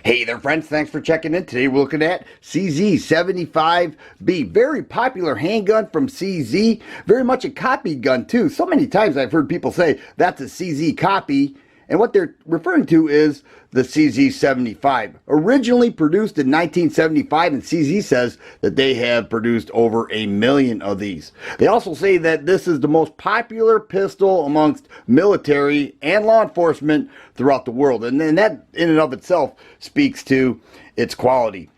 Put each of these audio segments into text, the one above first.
Hey there friends, thanks for checking in. Today we're looking at CZ75B. Very popular handgun from CZ. Very much a copy gun too. So many times I've heard people say that's a CZ copy. And what they're referring to is the CZ75. Originally produced in 1975, and CZ says that they have produced over 1 million of these. They also say that this is the most popular pistol amongst military and law enforcement throughout the world. And that in and of itself speaks to its quality.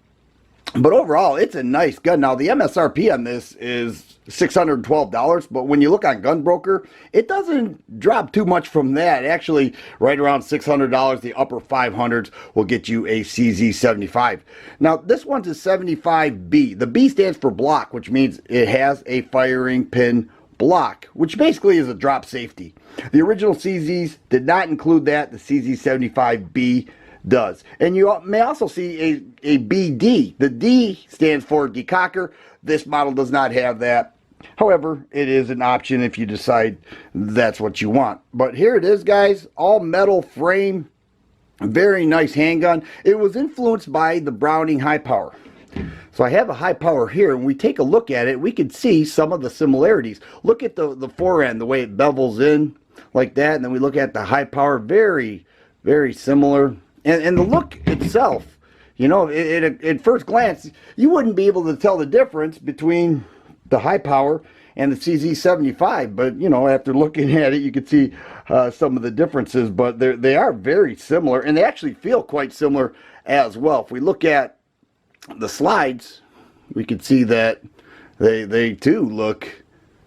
But overall, it's a nice gun. Now, the MSRP on this is $612, but when you look on Gunbroker, it doesn't drop too much from that. Actually, right around $600, the upper 500s will get you a CZ75. Now, this one's a 75B. The B stands for block, which means it has a firing pin block, which basically is a drop safety. The original CZs did not include that. The CZ75B does. And you may also see a BD. The D stands for decocker. This model does not have that. However, it is an option if you decide that's what you want. But here it is, guys. All metal frame. Very nice handgun. It was influenced by the Browning high power. So I have a high power here, and we take a look at it, we can see some of the similarities. Look at the forend, the way it bevels in like that, and then we look at the high power. Very, very similar. And the look itself, you know, at first glance, you wouldn't be able to tell the difference between the high power and the CZ75. But, you know, after looking at it, you can see some of the differences. But they are very similar, and they actually feel quite similar as well. If we look at the slides, we can see that they too look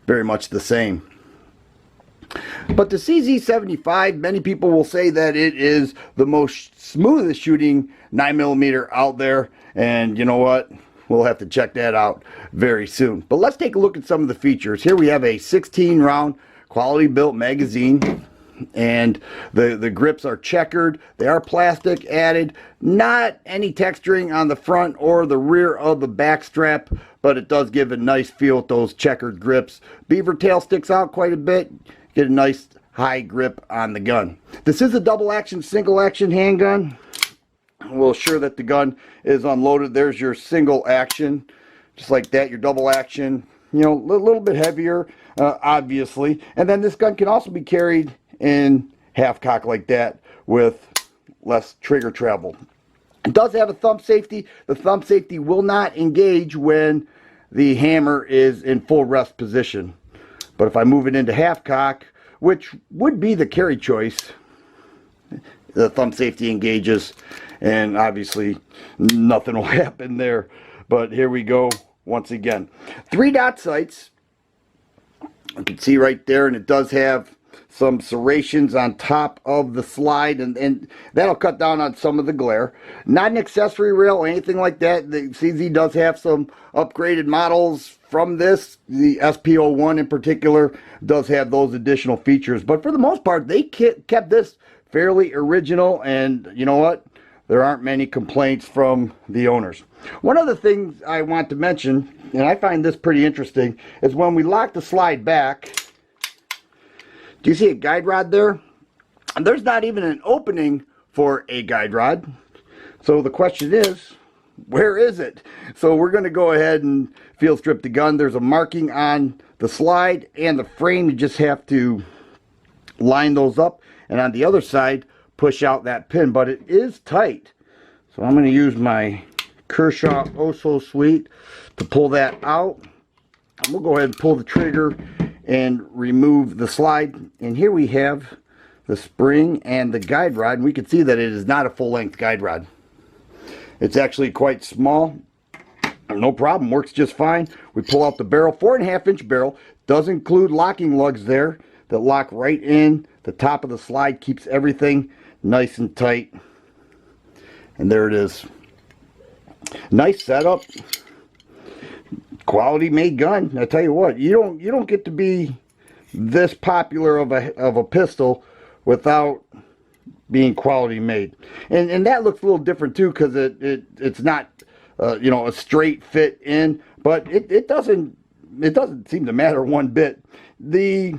very much the same. But the CZ75, many people will say that it is the most smoothest shooting 9mm out there. And you know what? We'll have to check that out very soon. But let's take a look at some of the features. Here we have a 16-round quality built magazine. And the grips are checkered. They are plastic added. Not any texturing on the front or the rear of the back strap, but it does give a nice feel with those checkered grips. Beaver tail sticks out quite a bit. Get a nice high grip on the gun. This is a double action, single action handgun. We'll assure that the gun is unloaded. There's your single action, just like that. Your double action, you know, a little bit heavier, obviously. And then this gun can also be carried in half cock like that with less trigger travel. It does have a thumb safety. The thumb safety will not engage when the hammer is in full rest position. But if I move it into half cock, which would be the carry choice, the thumb safety engages, and obviously nothing will happen there. But here we go once again. 3-dot sights. You can see right there, and it does have some serrations on top of the slide, and that'll cut down on some of the glare. Not an accessory rail or anything like that. The CZ does have some upgraded models from this. The SP01 in particular does have those additional features, but for the most part they kept this fairly original, and you know what, there aren't many complaints from the owners. One of the things I want to mention, and I find this pretty interesting, is when we lock the slide back. Do you see a guide rod there? And there's not even an opening for a guide rod. So the question is, where is it? So we're going to go ahead and field strip the gun. There's a marking on the slide and the frame. You just have to line those up. And on the other side, push out that pin. But it is tight. So I'm going to use my Kershaw Oh So Sweet to pull that out. And we'll go ahead and pull the trigger and remove the slide, and here we have the spring and the guide rod, and we can see that it is not a full-length guide rod. It's actually quite small. No problem, works just fine. We pull out the barrel, 4.5-inch barrel. Does include locking lugs there that lock right in the top of the slide, keeps everything nice and tight. And there it is. Nice setup. Quality made gun. I tell you what, you don't get to be this popular of a pistol without being quality made. And that looks a little different too, because it's not you know, a straight fit in, but it doesn't seem to matter one bit. The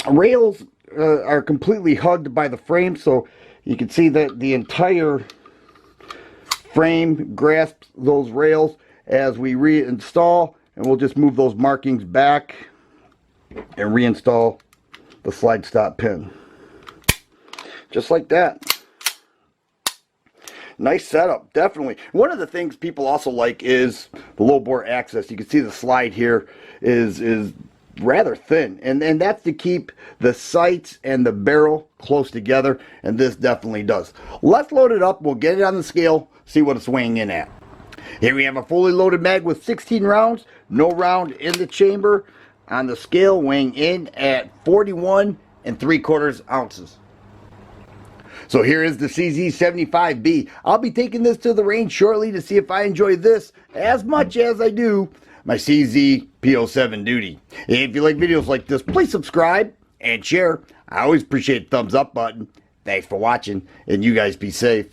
rails are completely hugged by the frame, so you can see that the entire frame grasps those rails as we reinstall, and we'll just move those markings back and reinstall the slide stop pin. Just like that. Nice setup, definitely. One of the things people also like is the low bore access. You can see the slide here is rather thin, and that's to keep the sights and the barrel close together, and this definitely does. Let's load it up. We'll get it on the scale, see what it's weighing in at. Here we have a fully loaded mag with 16 rounds, no round in the chamber. On the scale, weighing in at 41 3/4 ounces. So here is the CZ75B. I'll be taking this to the range shortly to see if I enjoy this as much as I do my CZ P07 duty. If you like videos like this, please subscribe and share. I always appreciate the thumbs up button. Thanks for watching, and you guys be safe.